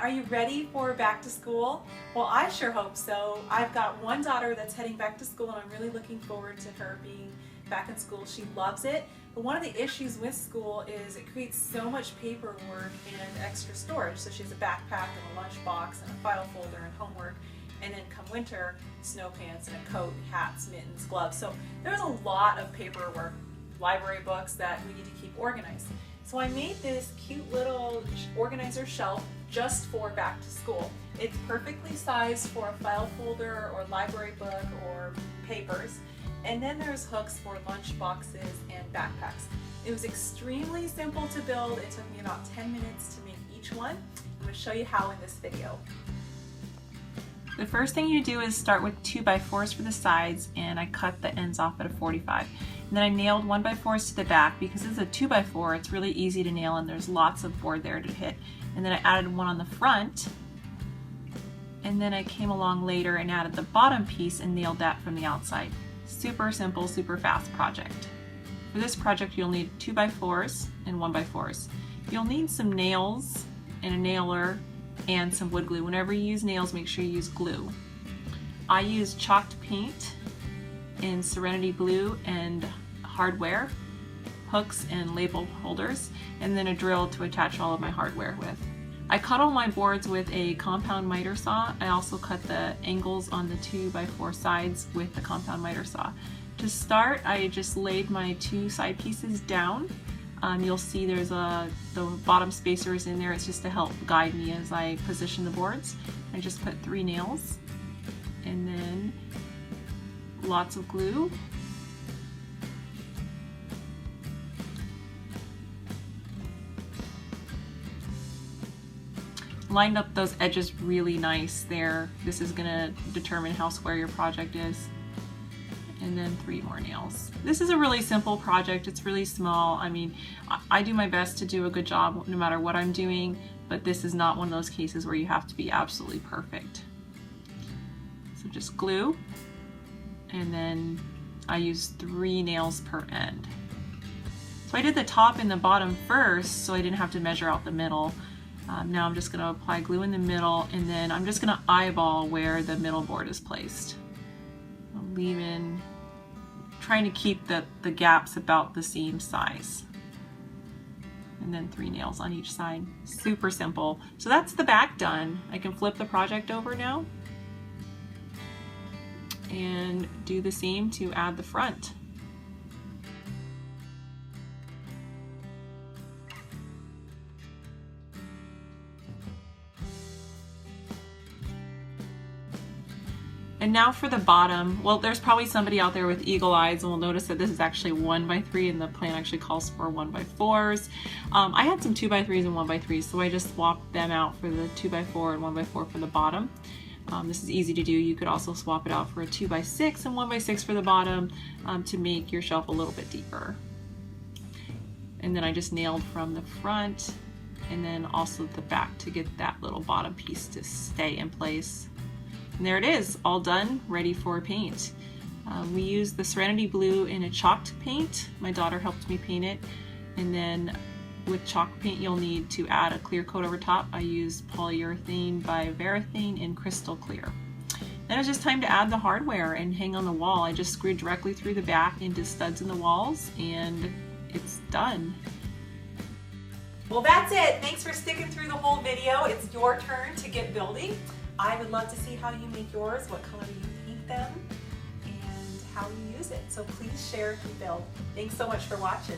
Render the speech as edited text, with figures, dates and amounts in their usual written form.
Are you ready for back to school? Well, I sure hope so. I've got one daughter that's heading back to school and I'm really looking forward to her being back in school. She loves it. But one of the issues with school is it creates so much paperwork and extra storage. So she has a backpack and a lunchbox and a file folder and homework. And then come winter, snow pants and a coat, hats, mittens, gloves. So there's a lot of paperwork, library books that we need to keep organized. So I made this cute little organizer shelf just for back to school. It's perfectly sized for a file folder or library book or papers. And then there's hooks for lunch boxes and backpacks. It was extremely simple to build. It took me about 10 minutes to make each one. I'm going to show you how in this video. The first thing you do is start with 2x4s for the sides, and I cut the ends off at a 45. And then I nailed 1x4s to the back because it's a 2x4, it's really easy to nail and there's lots of board there to hit. And then I added one on the front, and then I came along later and added the bottom piece and nailed that from the outside. Super simple, super fast project. For this project you'll need 2x4s and 1x4s. You'll need some nails and a nailer and some wood glue. Whenever you use nails, make sure you use glue. I use chalked paint in Serenity Blue and hardware, hooks and label holders, and then a drill to attach all of my hardware with. I cut all my boards with a compound miter saw. I also cut the angles on the 2x4 sides with the compound miter saw. To start, I just laid my two side pieces down. You'll see there's the bottom spacers in there. It's just to help guide me as I position the boards. I just put 3 nails and then lots of glue. Lined up those edges really nice there. This is gonna determine how square your project is. And then 3 more nails. This is a really simple project. It's really small. I mean, I do my best to do a good job no matter what I'm doing, but this is not one of those cases where you have to be absolutely perfect. So just glue, and then I use 3 nails per end. So I did the top and the bottom first, so I didn't have to measure out the middle. Now I'm just gonna apply glue in the middle, and then I'm just gonna eyeball where the middle board is placed. I'm leaving, trying to keep the gaps about the same size. And then 3 nails on each side. Super simple. So that's the back done. I can flip the project over now and do the same to add the front. And now for the bottom. Well, there's probably somebody out there with eagle eyes and will notice that this is actually 1x3 and the plan actually calls for 1x4s. I had some 2x3s and 1x3s, so I just swapped them out for the 2x4 and 1x4 for the bottom. This is easy to do. You could also swap it out for a 2x6 and 1x6 for the bottom to make your shelf a little bit deeper. And then I just nailed from the front and then also the back to get that little bottom piece to stay in place. And there it is, all done, ready for paint. We used the Serenity Blue in a chalked paint. My daughter helped me paint it. And then with chalk paint, you'll need to add a clear coat over top. I used polyurethane by Varathane in crystal clear. Then it's just time to add the hardware and hang on the wall. I just screwed directly through the back into studs in the walls, and it's done. Well, that's it. Thanks for sticking through the whole video. It's your turn to get building. I would love to see how you make yours, what color you paint them, and how you use it. So please share if you build. Thanks so much for watching.